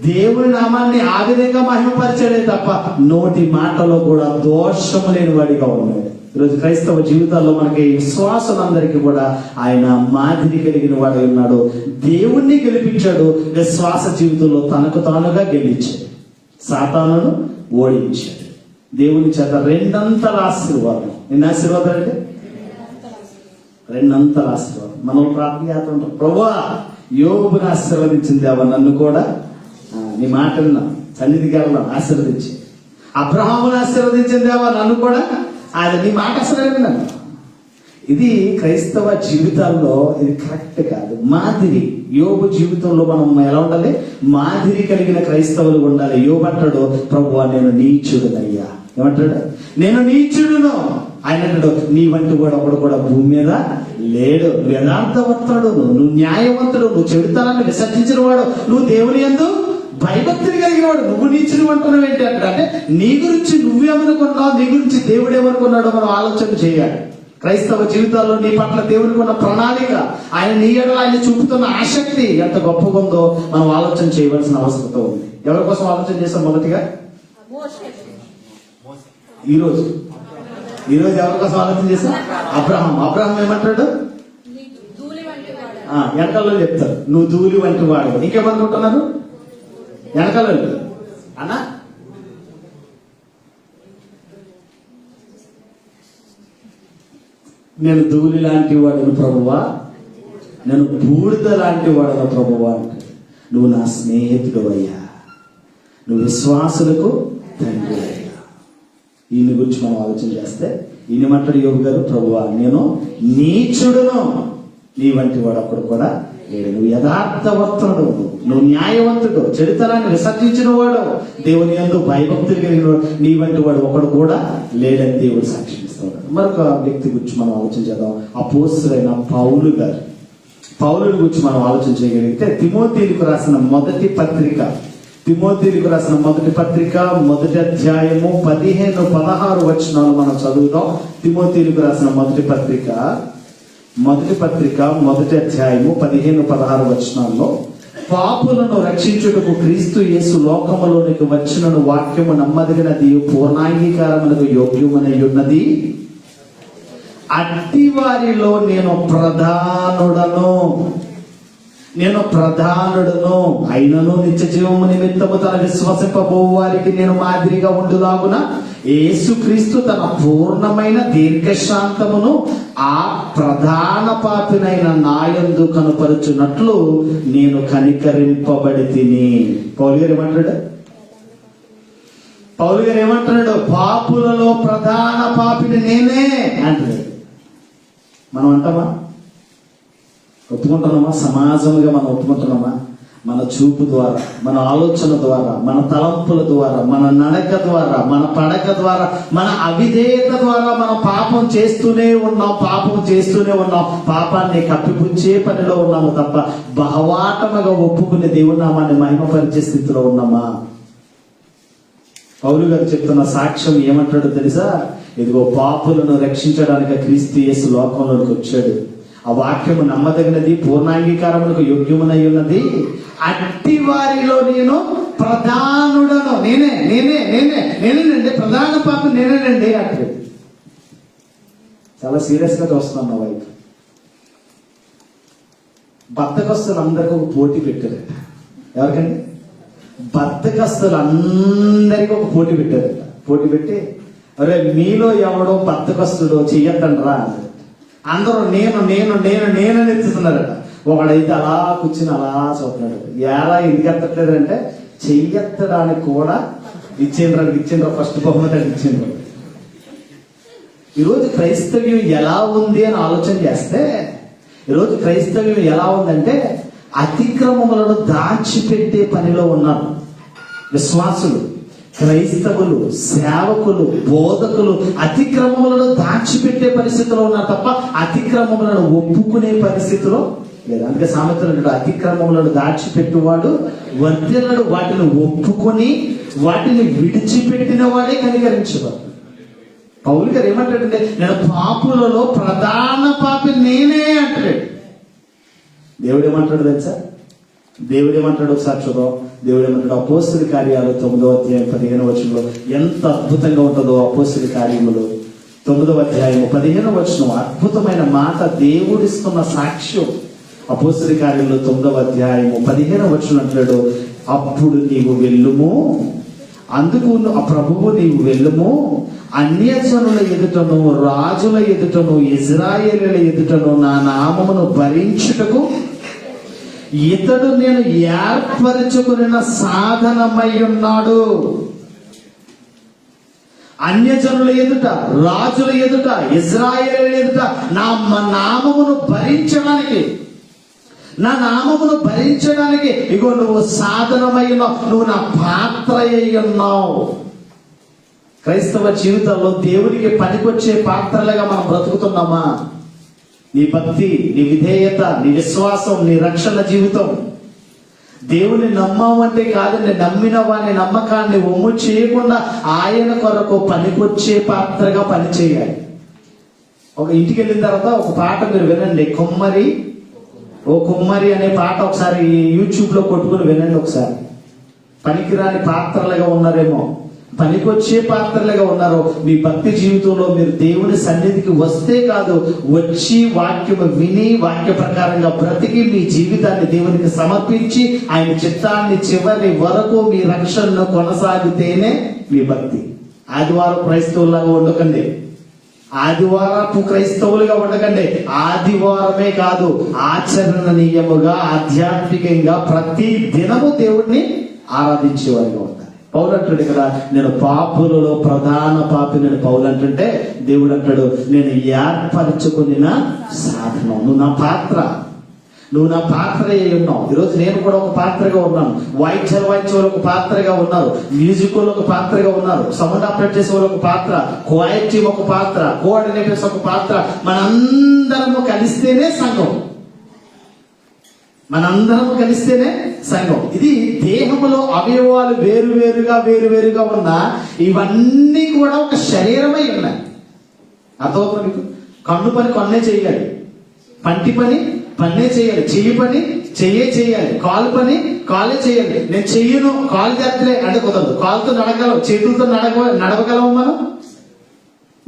దేవుని నామాన్ని ఆ విధంగా మహిమపరిచాడే తప్ప నోటి మాటలో కూడా దోషం లేని వాడిగా ఉన్నాడు. ఈరోజు క్రైస్తవ జీవితాల్లో మనకి విశ్వాసులందరికీ కూడా ఆయన మాదిరి కలిగిన వాడు ఉన్నాడు. దేవుణ్ణి గెలిపించాడు. విశ్వాస జీవితంలో తనకు తానుగా గెలిచాడు, సాతానును ఓడించాడు. దేవుని చేత 2 అంతల ఆశీర్వాదం. ఎన్ని ఆశీర్వాదాలు అంటే? 2 అంతల ఆశీర్వాదం. మనం ప్రార్థన ఉంటాం, ప్రభువా యోబుని ఆశీర్వదించింది దేవా, నన్ను కూడా నీ మాట విన్నా, సన్నిధికి వెళ్ళాం, ఆశీర్వదించి. అబ్రహామును ఆశీర్వదించింది దేవా, నన్ను కూడా అది నీ మాట అసలు విన్నాను. ఇది క్రైస్తవ జీవితాల్లో ఇది కరెక్ట్ కాదు. మాదిరి యోబు జీవితంలో మనం ఎలా ఉండాలి? మాదిరి కలిగిన క్రైస్తవులు ఉండాలి. యోబు అంటాడు, ప్రభువా నేను నీచుడునయ్యా. ఏమంటాడు? నేను నీచుడును. ఆయన అంటాడు, నీ వంటి వాడు ఒకడు కూడా భూమి మీద లేడు. నువ్వు యథార్థవంతుడు, నువ్వు న్యాయవంతుడు, నువ్వు చెడుతనాన్ని విసర్జించిన వాడు, నువ్వు దేవుని యందు భయభక్తులు కలిగిన వాడు. నువ్వు నీచుడు అంటున్నావు ఏంటి అంటే, నీ గురించి నువ్వేమనుకున్నావు, నీ గురించి దేవుడు ఏమనుకున్నాడో మనం ఆలోచన చేయాలి. క్రైస్తవ జీవితాల్లో నీ పట్ల దేవునికి ఉన్న ప్రణాళిక, ఆయన నీ ఎడల ఆయన చూపుతున్న ఆసక్తి ఎంత గొప్పగా ఉందో మనం ఆలోచన చేయవలసిన అవసరత ఉంది. ఎవరి కోసం ఆలోచన చేస్తాం? మొదటిగా ఈరోజు ఎవరి కోసం ఆలోచన చేస్తాం? అబ్రహాం ఏమంటాడు? వెనకాలలో చెప్తారు, నువ్వు ధూళి వంటి వాడు. ఇంకేమనుకుంటున్నారు? వెనకాల అన్నా నేను ధూళి లాంటి వాడును ప్రభువా, నేను బూడిద లాంటి వాడును ప్రభువా అంటే, నువ్వు నా స్నేహితుడు అయ్యా, నువ్వు విశ్వాసులకు తండ్రి అయ్యా. ఈయన గురించి మనం ఆలోచన చేస్తే ఈయనమంటాడు యోబు గారు, ప్రభువా నేను నీచుడును, నీ వంటి వాడు అప్పుడు కూడా లేడు. నువ్వు యథార్థవంతుడు, నువ్వు న్యాయవంతుడు, చెడుతనాన్ని విసర్జించిన వాడు, దేవుని యందు భయభక్తులు కలిగిన వాడు, నీ వంటి వాడు ఒకడు కూడా లేడని దేవుడు సాక్ష్యం ఇస్తాడు. మరొక వ్యక్తి గురించి మనం ఆలోచన చేద్దాం. అపోస్తలుడైన పౌలు గారు. పౌలుని గురించి మనం ఆలోచన చేయగలిగితే తిమోతీయులకు రాసిన మొదటి పత్రిక మొదటి అధ్యాయము 15-16 వచనాలు మనం చదువుదాం. తిమోతీయులకు రాసిన మొదటి పత్రిక మొదటి అధ్యాయము 15-16 వచనాల్లో, పాపులను రక్షించుటకు క్రీస్తు యేసు లోకములోనికి వచ్చినను వాక్యము నమ్మదగినది, పూర్ణాంగీకారమునకు యోగ్యమనై ఉన్నది. అట్టి వారిలో నేను ప్రధానుడను అయినను నిత్య జీవము నిమిత్తము తన విశ్వసింపబో వారికి నేను మాదిరిగా ఉండులాగున యేసుక్రీస్తు తన పూర్ణమైన దీర్ఘశాంతమును ఆ ప్రధాన పాపినైన నాయందు కనుపరుచున్నట్లు నేను కనికరింపబడి తిని. పౌలు గారు ఏమంటున్నాడు? పాపులలో ప్రధాన పాపిని నేనే అంటున్నాడు. మనం అంటామా? ఒప్పుకుంటున్నామా? సమాజంగా మనం ఒప్పుకుంటున్నామా? మన చూపు ద్వారా, మన ఆలోచన ద్వారా, మన తలంపుల ద్వారా, మన నడక ద్వారా, మన పడక ద్వారా, మన అవిధేయత ద్వారా మనం పాపం చేస్తూనే ఉన్నాం. పాపాన్ని కప్పిపుచ్చే పనిలో ఉన్నాము తప్ప బహవాటముగా ఒప్పుకునే దేవుని నామాన్ని మహిమపరిచే స్థితిలో ఉన్నామా? పౌలు గారు చెప్తున్న సాక్ష్యం ఏమంటాడో తెలుసా? ఇదిగో పాపులను రక్షించడానికి క్రీస్తు యేసు లోకంలోకి వచ్చాడు. ఆ వాక్యము నమ్మదగినది, పూర్ణాంగీకారములకు యోగ్యమునై ఉన్నది. అట్టి వారిలో నేను ప్రధానుడను. నేనేనండి ప్రధాన పాప నేనేనండి అంటే చాలా సీరియస్ గా చూస్తున్నాం. మా వైపు బద్దకస్తులందరికీ ఒక పోటీ పెట్టారట. ఎవరికండి? బద్దకస్తులందరికీ ఒక పోటీ పెట్టారట. పోటీ పెట్టి, అరే మీలో ఎవడో బద్దకస్తుడో చెయ్యొద్దండ్రా అన్నారు. అందరూ నేను ఎత్తుతున్నారట. ఒకడైతే అలా కూర్చుని అలా చూస్తున్నాడు. ఎలా ఎందుకు ఎత్తట్లేదు అంటే, చెయ్యెత్తడానికి కూడా ఇచ్చిండ్రా ఫస్ట్ బహుమతి అని ఇచ్చిండ్రు. ఈరోజు క్రైస్తవ్యం ఎలా ఉంది అని ఆలోచన చేస్తే, ఈరోజు క్రైస్తవ్యం ఎలా ఉందంటే అతిక్రమములను దాచిపెట్టే పనిలో ఉన్నారు విశ్వాసులు, క్రైస్తవులు, సేవకులు, బోధకులు. అతిక్రమములను దాచిపెట్టే పరిస్థితిలో ఉన్నారు తప్ప అతిక్రమములను ఒప్పుకునే పరిస్థితిలో లేదు. అందుకే సామెతలు, అతిక్రమములను దాచిపెట్టువాడు వర్ధిల్లడు, వాటిని ఒప్పుకొని వాటిని విడిచిపెట్టిన వాడే కనికరించేవాడు. పౌలు గారు ఏమంటాడంటే, నేను పాపులలో ప్రధాన పాపి నేనే అంటాడు. దేవుడు ఏమంటాడు తెలుసా? దేవుడు ఏమంటాడు ఒకసారి చూద్దాం. దేవుడు ఏమంటాడు? అపోస్తల కార్యాలు 9వ అధ్యాయం 15వ వచనంలో ఎంత అద్భుతంగా ఉంటుందో. అపోస్తల కార్యములు 9వ అధ్యాయం 15వ వచనం అద్భుతమైన మాట, దేవుడిస్తున్న సాక్ష్యం. అపోస్తల కార్యంలో 9వ అధ్యాయం 15వ వచనం అంటాడు, అప్పుడు నీవు వెళ్ళుము, అందుకు ఆ ప్రభువు నీవు వెళ్ళుము, అన్యజనుల ఎదుటను రాజుల ఎదుటను ఇజ్రాయేలుల ఎదుటను నా నామమును భరించుటకు ఇతడు నేను ఏర్పరచుకున్న సాధనమై ఉన్నాడు. అన్యజనుల ఎదుట, రాజుల ఎదుట, ఇజ్రాయేలుల ఎదుట నా నామమును భరించడానికి ఇగో నువ్వు సాధనమై ఉన్నావు, నువ్వు నా పాత్ర అయి ఉన్నావు. క్రైస్తవ జీవితంలో దేవునికి పనికొచ్చే పాత్రలుగా మనం బ్రతుకుతున్నామా? నీ భక్తి, నీ విధేయత, నీ విశ్వాసం, నీ రక్షణ జీవితం. దేవుని నమ్మామంటే కాదండి, నమ్మిన వాని నమ్మకాన్ని ఒమ్ము చేయకుండా ఆయన కొరకు పనికొచ్చే పాత్రగా పనిచేయాలి. ఒక ఇంటికి వెళ్ళిన తర్వాత ఒక పాట మీరు వినండి, కుమ్మరి ఓ కుమ్మరి అనే పాట ఒకసారి యూట్యూబ్ లో కొట్టుకుని వినండి ఒకసారి. పనికిరాని పాత్రలుగా ఉన్నారేమో, పనికొచ్చే పాత్రలుగా ఉన్నారు. మీ భక్తి జీవితంలో మీరు దేవుని సన్నిధికి వస్తే కాదు, వచ్చి వాక్యము విని వాక్య ప్రకారంగా బ్రతికి మీ జీవితాన్ని దేవునికి సమర్పించి ఆయన చిత్తాన్ని చివరి వరకు మీ రక్షణను కొనసాగితేనే మీ భక్తి. ఆదివారం క్రైస్తవులాగా ఉండకండి, ఆదివారపు క్రైస్తవులుగా ఉండకండి. ఆదివారమే కాదు, ఆచరణీయముగా ఆధ్యాత్మికంగా ప్రతి దినము దేవుణ్ణి ఆరాధించేవారిగా ఉండాలి. పౌలు అంటాడు కదా, నేను పాపులలో ప్రధాన పాపిని. పౌలు అంటుంటే దేవుడు అంటాడు, నేను ఏర్పరచుకున్న సాధనం. నువ్వు నా పాత్ర, నువ్వు నా పాత్ర అయి ఉన్నావు. ఈరోజు నేను కూడా ఒక పాత్రగా ఉన్నాను. వాయిద్యాలు వాయించే వాళ్ళు ఒక పాత్రగా ఉన్నారు, మ్యూజిక్ వాళ్ళు ఒక పాత్రగా ఉన్నారు, సౌండ్ ఆపరేట్ చేసే వాళ్ళు ఒక పాత్ర, క్వైర్ టీమ్ ఒక పాత్ర, కోఆర్డినేటర్స్ ఒక పాత్ర. మనందరము కలిస్తేనే సంఘం, మనందరము కలిస్తేనే సంఘం. ఇది దేహములో అవయవాలు వేరువేరుగా ఉన్నా ఇవన్నీ కూడా ఒక శరీరమై ఉన్నాయి. అర్థమవుతుంది మీకు? కన్ను పని కన్నే చేయాలి, పంటి పని పన్నే చేయాలి, చెయ్యి పని చెయ్యే చేయాలి, కాలు పని కాలే చేయాలి. నేను చెయ్యను, కాలు చేస్తలే అంటే కుదరదు. కాలుతో నడగలం, చేతులతో నడవగలము, మనం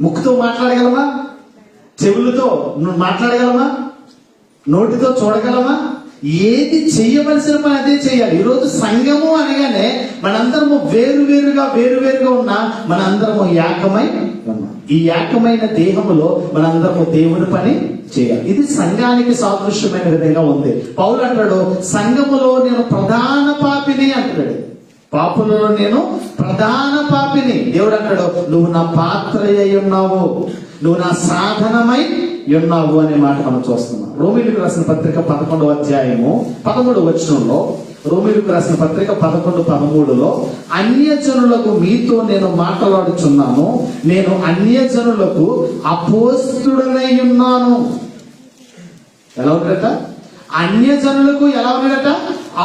ముక్కుతో మాట్లాడగలమా, చెవులతో మాట్లాడగలమా, నోటితో చూడగలమా? ఏది చెయ్యవలసిన పని అదే చేయాలి. ఈరోజు సంఘము అనగానే మనందరము వేరువేరుగా ఉన్నా మనందరము ఏకమై ఉన్నాం. ఈ ఏకమైన దేహములో మనందరము దేవుని పని చేయాలి. ఇది సంఘానికి సాదృశ్యమైన విధంగా ఉంది. పౌలు అంటాడు, సంఘములో నేను ప్రధాన పాపిని అంటాడు. పాపులలో నేను ప్రధాన పాపిని. దేవుడు అంటాడు, నువ్వు నా పాత్ర అయి ఉన్నావు, నువ్వు నా సాధనమై ఉన్నావు అనే మాట మనం చూస్తున్నాం. రోమీయులకు రాసిన పత్రిక 11వ అధ్యాయము 13వ వచనంలో, రోమీయులకు రాసిన పత్రిక 11:13లో, అన్యజనులకు మీతో నేను మాట్లాడుచున్నాను, నేను అన్యజనులకు అపోస్తుడనై ఉన్నాను. ఎలా ఉన్నాడట? అన్యజనులకు ఎలా ఉన్నాడట?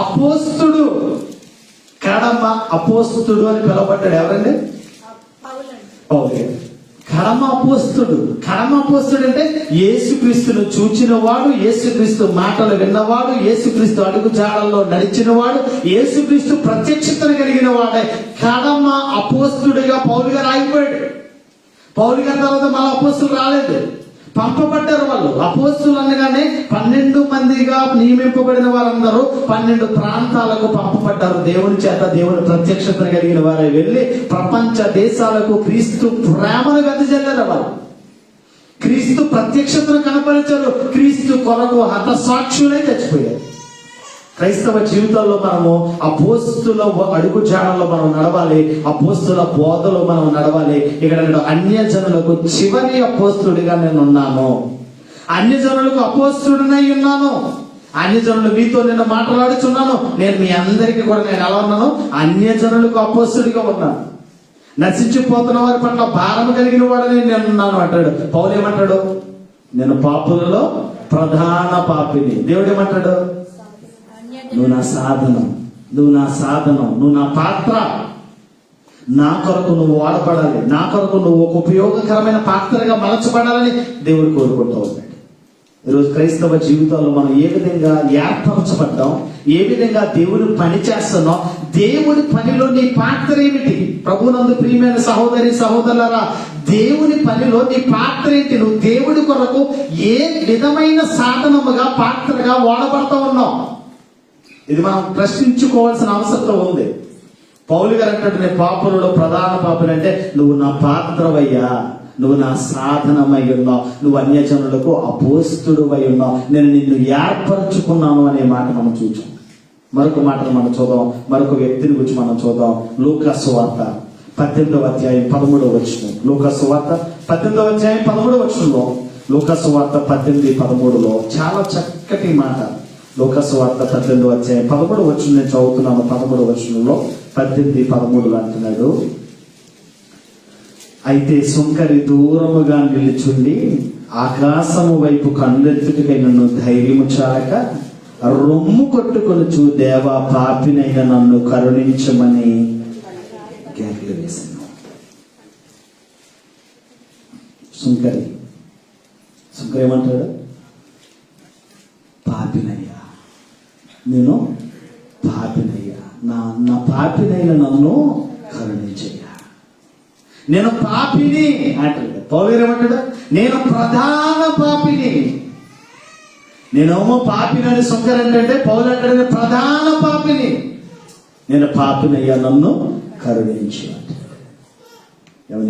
అపోస్తుడు. కడమ అపోస్తుడు అని పిలవబడ్డాడు. ఎవరండి? పౌలు. కడమ అపోస్తుడు. కడమ అపోస్తుడు అంటే యేసుక్రీస్తును చూచిన వాడు, యేసుక్రీస్తు మాటలు విన్నవాడు, యేసుక్రీస్తు అడుగు జాడల్లో నడిచిన వాడు, యేసుక్రీస్తు ప్రత్యక్షతను కలిగిన వాడే కడమ అపోస్తుడిగా పౌలు గారు ఆగిపోయాడు. పౌలు గారి తర్వాత మళ్ళీ అపోస్తులు రాలేదు, పంపబడ్డారు వాళ్ళు. అపోస్తులు అనగానే 12 మందిగా నియమింపబడిన వారందరూ 12 ప్రాంతాలకు పంపబడ్డారు. దేవుని చేత దేవుని ప్రత్యక్షత కలిగిన వారే వెళ్ళి ప్రపంచ దేశాలకు క్రీస్తు ప్రేమను వెదజల్లారు. వాళ్ళు క్రీస్తు ప్రత్యక్షతను కనపరిచారు. క్రీస్తు కొరకు హతసాక్షులై చచ్చిపోయారు. క్రైస్తవ జీవితంలో మనము అపోస్తుల అడుగు జాడల్లో మనం నడవాలి, అపోస్తుల బోధలో మనం నడవాలి. ఇక్కడ నేను అన్యజనులకు చివరి అపోస్తుడిగా నేను ఉన్నాను, అన్యజనులకు అపోస్తుడినై ఉన్నాను. అన్యజనులు మీతో నేను మాట్లాడుచున్నాను. నేను మీ అందరికీ కూడా నేను ఎలా ఉన్నాను? అన్యజనులకు అపోస్తుడిగా ఉన్నాను. నశించిపోతున్న వారి పట్ల భారం కలిగిన వాడని నేను ఉన్నాను అంటాడు. పౌలు ఏమంటాడు? నేను పాపులలో ప్రధాన పాపిని. దేవుడు ఏమంటాడు? నువ్వు నా సాధనం, నువ్వు నా సాధనం, నువ్వు నా పాత్ర. నా కొరకు నువ్వు వాడపడాలి, నా కొరకు నువ్వు ఒక ఉపయోగకరమైన పాత్రగా మలచబడాలని దేవుడు కోరుకుంటూ ఉన్నాడు. ఈరోజు క్రైస్తవ జీవితంలో మనం ఏ విధంగా ఏర్పరచబడ్డాం, ఏ విధంగా దేవుని పని చేస్తున్నాం, దేవుని పనిలో నీ పాత్ర ఏమిటి? ప్రభునందు ప్రియమైన సహోదరి సహోదరులారా, దేవుని పనిలో నీ పాత్ర ఏంటి? నువ్వు దేవుడి కొరకు ఏ విధమైన సాధనముగా పాత్రగా వాడబడతా ఉన్నావు? ఇది మనం ప్రశ్నించుకోవాల్సిన అవసరం ఉంది. పౌలు గారు అంటాడు, నేను పాపులలో ప్రధాన పాపులు అంటే నువ్వు నా పాత్రవయ్యా, నువ్వు నా సాధనమై ఉన్నావు, నువ్వు అన్యజనులకు అపోస్తుడు అయి ఉన్నావు, నేను నిన్ను ఏర్పరచుకున్నాను అనే మాట మనం చూచాం. మరొక మాటను మనం చూద్దాం, మరొక వ్యక్తిని గురించి మనం చూద్దాం. లూకా సువార్త 18వ అధ్యాయం 13వ వచనం. లూకా సువార్త 18వ అధ్యాయం 13వ వచనంలో, లూకా సువార్త 18:13లో చాలా చక్కటి మాట. లూకా సువార్త 18వ అధ్యాయం 13వ వచనం నేను చదువుతున్నాను. 13వ వచనంలో 18:13 అంటున్నాడు, అయితే సుంకరి దూరముగా నిలుచుండి ఆకాశము వైపు కన్నెత్తుటకై నన్ను ధైర్యము చాలక రొమ్ము కొట్టుకొనుచు, దేవా పాపినైన నన్ను కరుణించమని కేకలు వేశాను. సుంకరి శంకర్ ఏమంటాడు? పాపినయ్యా, నేను పాపినయ్యా, నా పాపినైన నన్ను కరుణించయ్యా, నేను పాపిని అంటాడు. పౌలు గారు ఏమంటాడు? నేను ప్రధాన పాపిని. నేనేమో పాపినని శంకర్ అంటే, పౌలు అంటే ప్రధాన పాపిని. నేను పాపినయ్యా, నన్ను కరుణించు అంటాడు.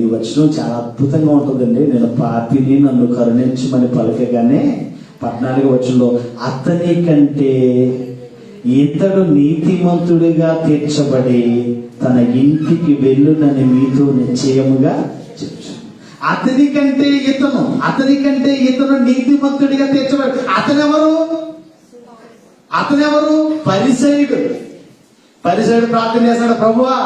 ఈ వచనం చాలా అద్భుతంగా ఉంటుందండి. నేను పాపిని, నన్ను కరుణించమని పలకగానే 14వ వచనంలో అతని కంటే ఇతడు నీతిమంతుడిగా తీర్చబడి తన ఇంటికి వెళ్ళునని మీతో నిశ్చయముగా చెప్పు. అతని కంటే ఇతను నీతిమంతుడిగా తీర్చబడి. అతనెవరు? పరిసయ్యుడు ప్రార్థన చేస్తాడు, ప్రభువా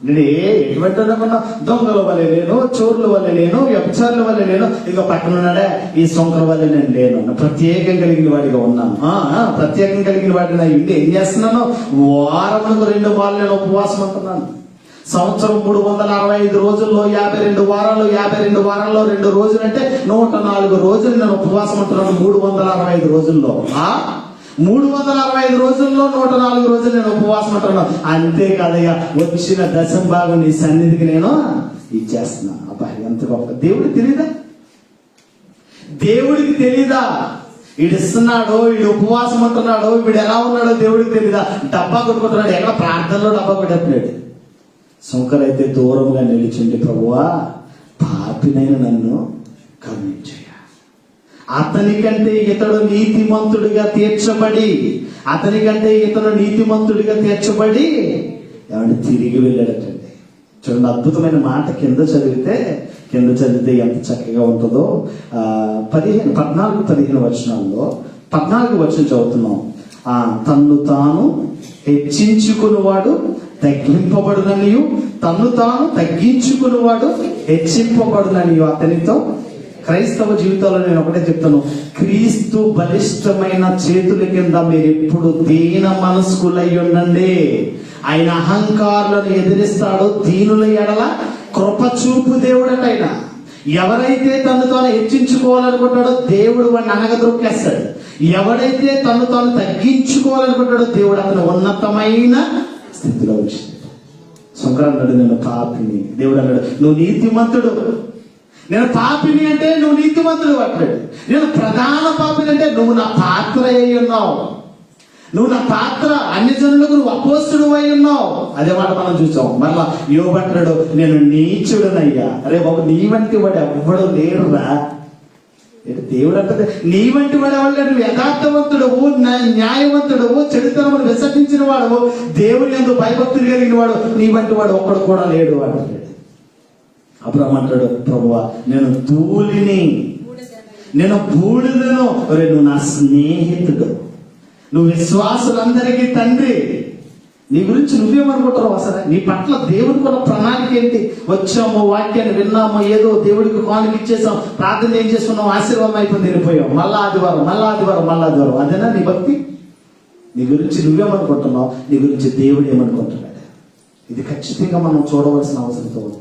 నేను ఎటువంటి అనుకున్నా, దొంగల వల్లే లేను, చోర్ల వల్ల లేను, వ్యభిచారుల వల్ల లేను, ఇక పక్కన ఉన్నాడే ఈ సొంకల వల్ల నేను లేను, ప్రత్యేకం కలిగిన వాడిగా ఉన్నాను. ప్రత్యేకం కలిగిన వాడిని నా ఇంటి ఏం చేస్తున్నాను? వారములకు 2 వారాలు నేను ఉపవాసం ఉంటున్నాను. సంవత్సరం 365 రోజుల్లో 52 వారాలు, 52 వారాల్లో 2 రోజులు అంటే 104 రోజులు నేను ఉపవాసం ఉంటున్నాను. 365 రోజుల్లో 365 రోజుల్లో 104 రోజులు నేను ఉపవాసం ఉంటున్నాను. అంతేకాదయ్యా, వచ్చిన దశం భాగం నీ సన్నిధికి నేను ఇచ్చేస్తున్నాను. అబ్బా, ఎంత గొప్ప! దేవుడికి తెలీదా? వీడు ఇస్తున్నాడు, వీడు ఉపవాసం ఉంటున్నాడు, వీడు ఎలా ఉన్నాడో దేవుడికి తెలీదా? డబ్బా కొట్టుకుంటున్నాడు, ఎక్కడ ప్రార్థనలో డబ్బా కొట్టేస్తున్నాడు. శంకర్ అయితే దూరంగా నిలిచిండి, ప్రభువా పాపినైన నన్ను కరుణించయ్యా, అతనికంటే ఇతడు నీతిమంతుడిగా తీర్చబడి ఏమంటే తిరిగి వెళ్ళాడటండి. చూడండి, అద్భుతమైన మాట కింద చదివితే ఎంత చక్కగా ఉంటుందో. 14-15 వచనాల్లో 14 వచనం చదువుతున్నాం. తన్ను తాను హెచ్చించుకునివాడు తగ్గింపబడుననియు, తన్ను తాను తగ్గించుకునివాడు హెచ్చింపబడుననియు అతనితో. క్రైస్తవ జీవితంలో నేను ఒకటే చెప్తాను, క్రీస్తు బలిష్టమైన చేతుల కింద మీరు ఎప్పుడు దీన మనస్కులై ఉండండి. ఆయన అహంకారులను ఎదిరిస్తాడో, దీనుల ఎడల కృప చూపు దేవుడట. ఆయన ఎవరైతే తను తాను హెచ్చించుకోవాలనుకుంటాడో దేవుడు వాడిని అనగదొక్కేస్తాడు. ఎవడైతే తను తాను తగ్గించుకోవాలనుకుంటాడో దేవుడు అతను ఉన్నతమైన స్థితిలో ఉంచుతాడు. శంకర్ అన్నాడు, నేను పాపిని. దేవుడు అన్నాడు, నువ్వు నీతిమంతుడు. నేను పాపిని అంటే నువ్వు నీతిమంతుడు అంటాడు. నేను ప్రధాన పాపిని అంటే నువ్వు నా పాత్ర అయి ఉన్నావు. నువ్వు నా పాత్ర, అన్ని జనులకు నువ్వు అపోస్తుడు అయి ఉన్నావు. అదే మాట మనం చూసాం. మరలా యోబు అంటాడు, నేను నీచుడనయ్యా. అరే బాబు, నీ వంటి వాడు ఎవ్వడు లేరురా. దేవుడు అంటే నీ వంటి వాడు ఎవరు లేడు. నువ్వు యథార్థవంతుడవు, న్యాయవంతుడవు, చెడుతనమును విసర్జించిన వాడు, దేవుని యందు భయభక్తులు కలిగిన వాడు, నీ వంటి వాడు ఒక్కడు కూడా లేడు అంటాడు. అబ్రహాము అంటాడు, ప్రభువా నేను ధూళిని, నేను బూడిదను. నువ్వు నా స్నేహితుడు, నువ్వు విశ్వాసులందరికీ తండ్రి. నీ గురించి నువ్వేమనుకుంటావు? అసలు నీ పట్ల దేవుడికి ఉన్న ప్రణాళిక ఏంటి? వచ్చాము, వాక్యాన్ని విన్నాము, ఏదో దేవుడికి కానుక ఇచ్చేసాం, ప్రార్థన ఏం చేసుకున్నాం, ఆశీర్వాదం అయిపోయింది, వెళ్ళిపోయాం. మళ్ళా ఆదివారం. అదేనా నీ భక్తి? నీ గురించి నువ్వేమనుకుంటున్నావు? నీ గురించి దేవుడు ఏమనుకుంటున్నాడు? ఇది ఖచ్చితంగా మనం చూడవలసిన అవసరంతో ఉంది.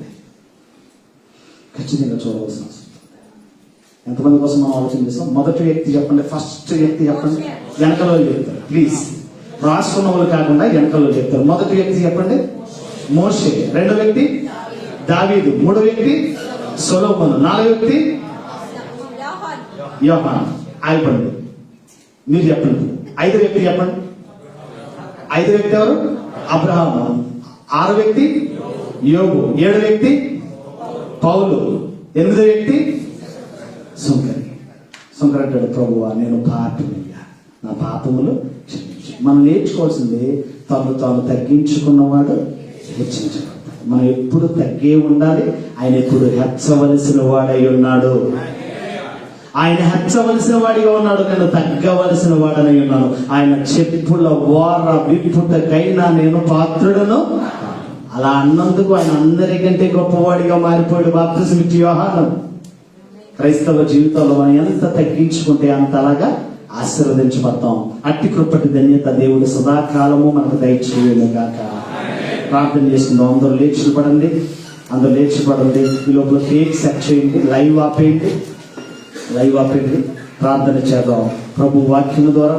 ఎంతమంది కోసం మనం ఆలోచన చేస్తాం? మొదటి వ్యక్తి చెప్పండి, ఫస్ట్ వ్యక్తి చెప్పండి. వెనకలో చెప్తారు ప్లీజ్, రాసుకున్న వాళ్ళు కాకుండా వెనకలో చెప్తారు. మొదటి వ్యక్తి చెప్పండి, మోషే. రెండో వ్యక్తి దావీదు. మూడో వ్యక్తి సొలొమోను. నాలుగో వ్యక్తి యోహాను. ఆగిపండి, మీరు చెప్పండి. ఐదో వ్యక్తి చెప్పండి. ఐదో వ్యక్తి ఎవరు? అబ్రహాము. ఆరో వ్యక్తి యోబు. ఏడో వ్యక్తి పౌలు. ఎనిమిదో వ్యక్తి శంకర్ అంటాడు, ప్రభువా నేను పాపినయ్యా, నా పాపములు క్షమించు. మనం నేర్చుకోవాల్సింది తను తాను తగ్గించుకున్నవాడు హెచ్చించబడతాడు. మనం ఎప్పుడు తగ్గే ఉండాలి. ఆయన ఎప్పుడు హెచ్చవలసిన వాడై ఉన్నాడు. ఆయన హెచ్చవలసిన వాడిగా ఉన్నాడు, నేను తగ్గవలసిన వాడనై ఉన్నాను. ఆయన చెప్పుల వార విప్పుటకైనా నేను పాత్రుడను. అలా అన్నందుకు ఆయన అందరికంటే గొప్పవాడిగా మారిపోయాడు బాప్తిసం ఇచ్చి యోహాను. క్రైస్తవ జీవితంలో మనం ఎంత తగ్గించుకుంటే అంతలాగా ఆశీర్వదించబడతాం. అట్టి కృపటి ధన్యత దేవుడు సదాకాలము మనకు దయచేయను గాక. ప్రార్థన చేస్తుందాం. అందరూ లేచిపడండి. ఈ లోపల కేక్ సెట్ చేయండి, లైవ్ ఆపేయండి. లైవ్ ఆపండి, ప్రార్థన చేద్దాం. ప్రభు వాక్యం ద్వారా